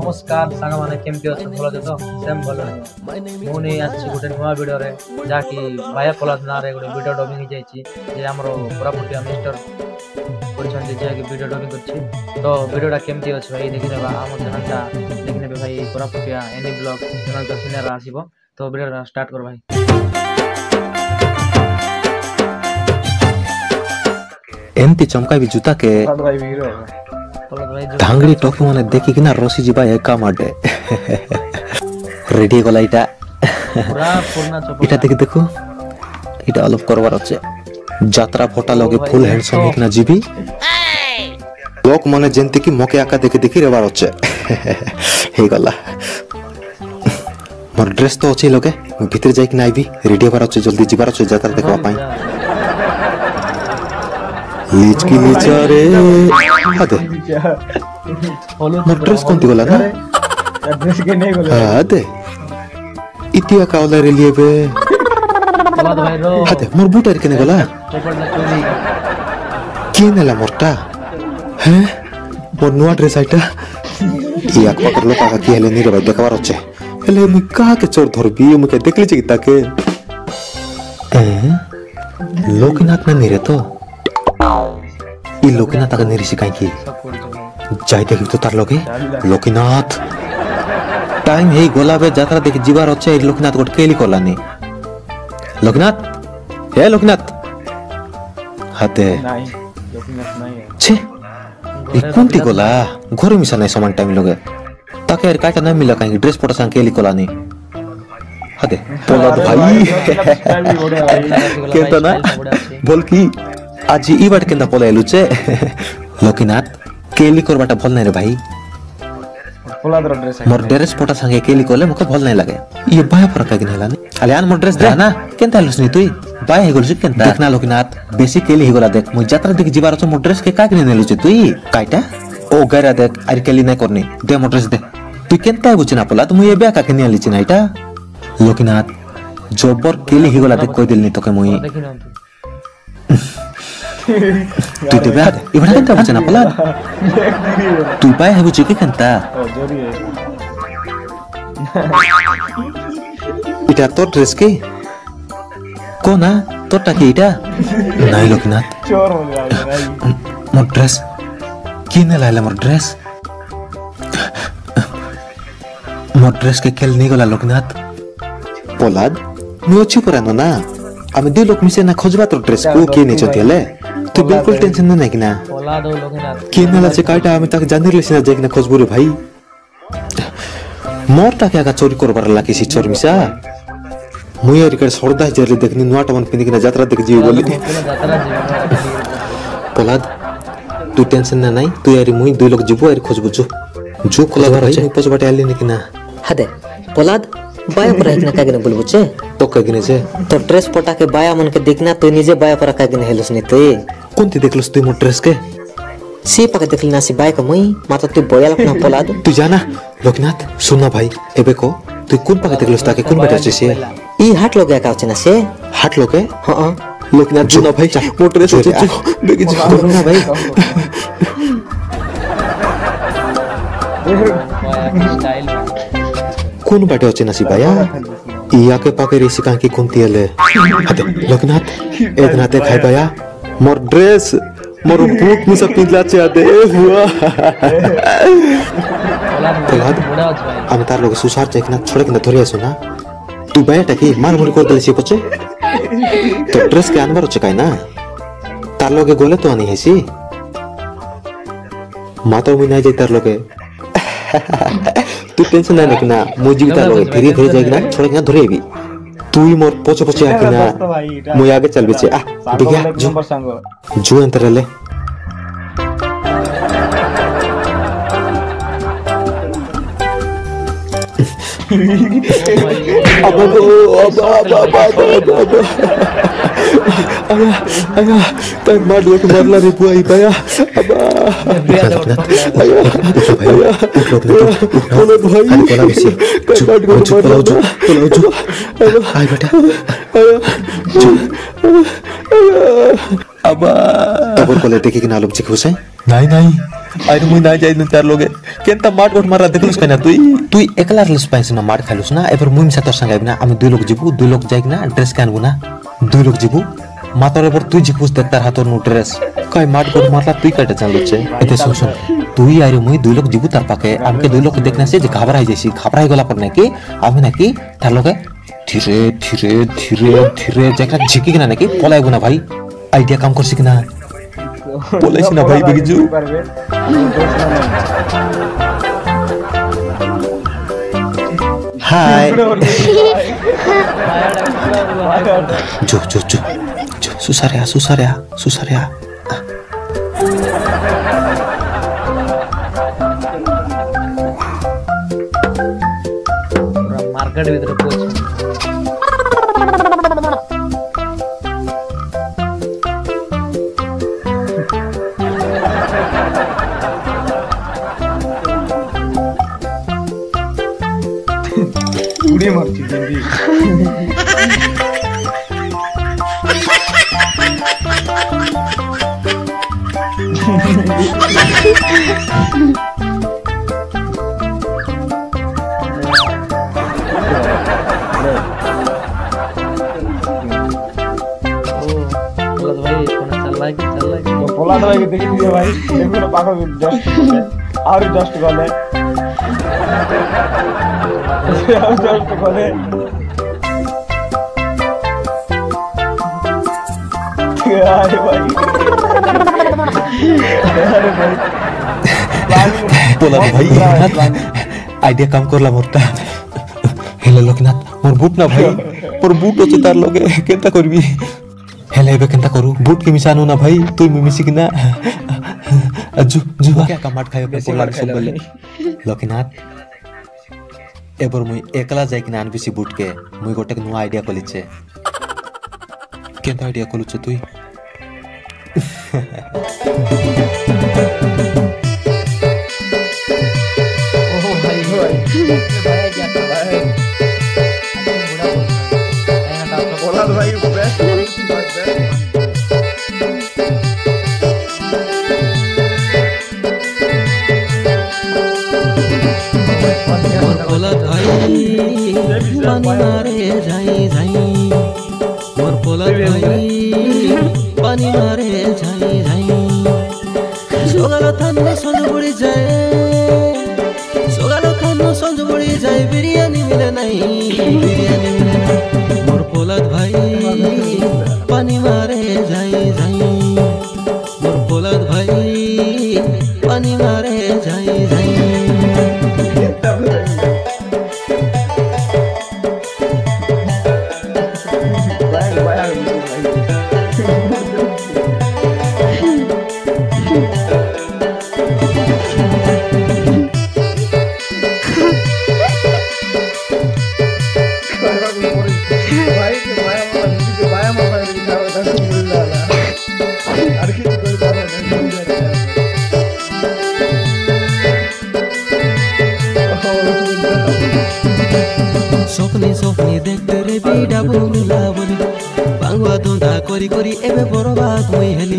नमस्कार सांग माने केमती अच्छे भल अच्छे तो सेम भल मुझे आसी गोटे नुआ वीडियो रे जहाँकि भाया पलाद ना रे गोटे वीडियो डबिंग हो आमर कोरापुटिया मिस्टर वीडियो डबिंग कर तो वीडियोटा केमती अच्छे भाई देखने आम चैनलटा देखने भाई कोरापुटिया एनी ब्लॉग चैनल तो सिनेर आसो तो वीडियो स्टार्ट कर भाई। एमती चमका भी जूता के धांगड़ी टोकी माने देखी कि ना रोसी जीवा एका माडे रेडी गला इटा इटा देखो इटा अलग करवार আছে যাত্রা ফটা লগে ফুল হ্যান্ডসম হিকনা জিবি লোক মনে যেন্তি কি মকে আকা দেখি দেখি রেবার আছে হে গলা মোর ড্রেস তো আছে লগে ভিতর যাই কি না আইবি রেডি হবার আছে জলদি জিবার আছে যাত্রা দেখবা পাই लीच की लीचा रे आदे मोर ड्रेस कोंती गला ना ड्रेस के नहीं गला आदे इतिया कावला रे लिए बे आदे मोर बूट रे केने गला केनेला मोरटा हैं मोर नुआ ड्रेस आइटा इया पकड़ लो काका की हेले नी रे भाई देखबार আছে हेले मु का के चोर धरबी मु के देखली छी ताके लोकनाथ में नीरे तो ई लोकनाथ आगे निरिसी काई की जाई देखि तो तार लगे लोकनाथ टाइम हे गोलाबे यात्रा देखि जीवार আছে ई लोकनाथ गोट केली कोलानी लोकनाथ हे लोकनाथ हाते नहीं लोकनाथ नहीं छे ई कोंती गोला घर मिसा नहीं समान टाइम लगे ताके यार काटा ना मिला काई ड्रेस पटा सांग केली कोलानी हाते पोलाद भाई केता ना बोल की आज ई बार केंदा पलायलु छे लोकनाथ केली करबाटा भल नै रे भाई पोलादर ड्रेस मोर ड्रेस फोटा संगे केली कोले मके भल नै लागे ये बाय पर का गिनला ने खाली आन मोर ड्रेस दे ना केंता लसनी तुई बाय हे गलछ केंता देखना लोकनाथ बेसी केली हे गला देख मु यात्रा देख जीवार छ मोर ड्रेस के का गिने नेलु छ तुई काइटा ओ गरा देख आर केली नै करनी दे मोर ड्रेस दे तुई केंता बुझना पोलाद मु ये बे का केनी आली छ नाइटा लोकनाथ जबर केली हे गला देख कोइ दिलनी तके मुई तू तो बैठ इबड़ा केंता बचना पला तू पाए है बुची के केंता इटा तो ड्रेस के कोना तोटा के इटा नाही लोकनाथ चोर हो गया मोर ड्रेस किने लायला मोर ड्रेस मोर ड्रेस के खेल नहीं गला लोकनाथ पोलाद नुची परानो ना आमे दु लोक मिसे ना खोजबा तो ड्रेस को के नहीं चतेले तू बिल्कुल टेंशन न नहीं ना पोला दो लोकनाथ केनला से काटा आमे तक जानिर लेसिना जेकना खोजबो रे भाई मोरटा के आगा चोरी करबार लाकी सी चोर मिसा मुया रिकर सरदा जरे देखनी नुआटा मन पिंदी के यात्रा देख जीव बोली पोलाद तू टेंशन ना नहीं तू यारी मुई दु लोग जीवो यारी खोजबो जो कोला भाई पछबाटे आली ने किना हदे पोलाद बाया पर एकना कागने बोलबो छे तो कागने छे तो ड्रेस पटा के बाया मन के देखना तो निजे बाया पर कागने हेलस नि तई कोनती देखलस तू मोर ड्रेस के सी पका देखली ना सी बाय का मुई माता तू बोयल अपना पोलाद तू जाना लोकनाथ सुनना भाई एबे को तू कोन पका देखलस ताके कोन बेटा छे से ई हाट लोगे का छे ना से हाट लोगे हां लोकनाथ सुनना भाई मोर ड्रेस छे बेगी ना भाई स्टाइल कोन बाटे अछि नसी बाया इया के पाके रेसी काकी कोनती हले हते लोकनाथ एदनाते खाइ बाया मोर ड्रेस मोर बूट मुसा पिंजला छे आदे हुआ पोलाद हम तार लोग सुसार चेकना छोड़े के धरिया सुना तू बाया टकी मार मुड़ी कर देले सी पछे तो ड्रेस के अनवर छ काई ना तार लोगे गोले तो आनी हेसी मातो मी नाही जे तार लोगे तू टेंशन ना लेकिन मु जीविता लोगे धीरे धीरे जाएगी ना छोड़ के धरे भी तू ही मोर पोछे पोछे आके ना मु आगे चल बेचे आ बिगया जो अंतर ले अब आया तक मार रे बुआई पाया अब प्रिया देखो उठ भाई उठ भाई कोला बेसी चुप पलाओ जो आई बेटा अबा तब कोले देखि कि नालुम चिक हुसै नहीं आइर मुई ना जाई न चार लोगे केनता माट गोट मारा देखलुस कना तुई एकला रलस पाइस ना माट खालुस ना एबर मुई साथ संग आइबना आमी दुई लोग जिबु दुई लोग जाइक ना ड्रेस कानबु ना दुई लोग जिबु मातर एबर तुई जिकुस देखतार हातोर नु ड्रेस काय माट गोट मारला तुई काटे जानलु छे एते सुन तुई आइर मुई दुई लोग जिबु तार पाके आमके दुई लोग देखना से जे घबराई जैसी घबराई गला पर ने कि आमी ना कि तार लोगे धीरे धीरे धीरे धीरे जकरा झिकी ना कि पलाइबु ना भाई आइडिया काम कर सिकना बोले ना भाई बिगजू हाय जो सुसारिया मार्केट भीतर पहुंच उड़ी मरची जिंदगी पोलाद भाई देखि दिए भाई देखो पाखो जस्ट और जस्ट गले जस्ट गले अरे भाई पोलाद भाई आइडिया काम करला मोरता हेले लोकनाथ मोर बूट ना भाई मोर बूट अछि तार लगे केनता करबी हेले बे केनता करू बूट के मिसानु ना भाई तू मिसी कि ना जुआ क्या कमाट खायो पे पोलाद सब गले लोकनाथ एबर मुई एकला जाय कि ना अनबिसी बूट के मुई गोटे नु आइडिया कलिचे केनता आइडिया कलुचे तुई ओहो भाई भाई जाता भाई पोलाद भाई बेस्ट पोलाद भाई पानी मारे जाई मोर पोलाद भाई पानी मारे जाई सोगालो थानो संजबुड़ी जाए बिरयानी मिले नहीं मोर पोलाद भाई पानी मारे जाई मोर पोलाद भाई पानी मारे जाई सपनी देखते रे बीडा बुमिला बोली बांगवा धंधा करी एबे बरबाद होई हेली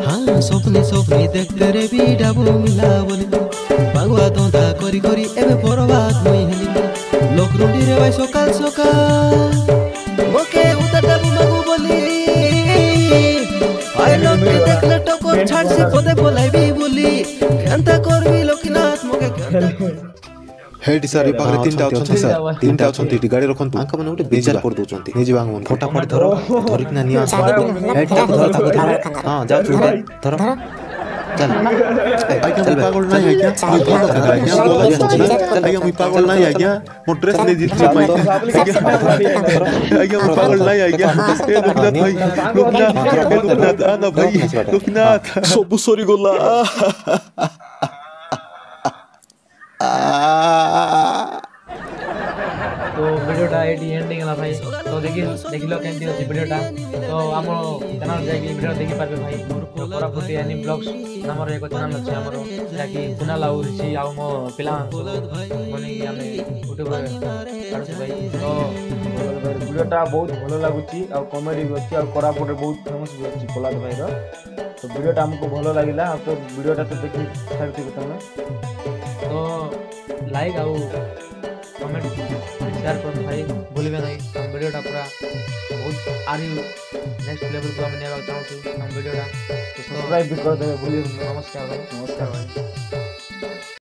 हाँ सपनी देखते रे बीडा बुमिला बोली बांगवा धंधा करी एबे बरबाद होई हेली लोक रुंडी रे भाई सकाल मोके उतर देबु मागु बोली आइ लोक देखले टकोर छाड़ से पदे बोलाइबी बोली केनता करबी लोकनाथ मोके हेड सर पाखरे तीनटा अछंती गाड़ी रखंतु आंका माने उठे बेजार कर दोचंती निजे वांग मन फटाफट धरो धरिक ना निया हेड टा धरो ताको हां जा तू धरो चल चल पागल नहीं है क्या आइया मुई पागल नहीं है क्या मो ड्रेस ले जीत पाई आइया मुई पागल नहीं है क्या ए लोकनाथ भाई आना भाई लोकनाथ सब सरी गोला तो वीडियोटा एडी एंडिंग था भाई तो देखिल केमती अच्छी वीडियोटा तो आम चैनल जाकि वीडियो देखि पारबे भाई तो कोरापुटी एनी ब्लॉग्स नामर एक चैनल अच्छे हमरो जाकि कुनाल आउ ऋषि आउ मो पिला मने आमे यूट्यूब रे छाडछु भाई तो वीडियोटा बहुत भलो लागुची और कॉमेडी भी अच्छी और कोरापुट रे बहुत फेमस भी अच्छी प्रहलाद भाई रो तो वीडियोटा हमको भलो लागिला तो वीडियोटा तो देखि छाड़ती तमे तो लाइक आउ कमेंट शेयर कर भाई भूलिबे नहीं हम वीडियोटा पूरा बहुत आरी नेक्स्ट लेवल को हम नेबा चाहू हम वीडियोटा सब्सक्राइब भी कर देबे भूलिए नमस्कार भाई।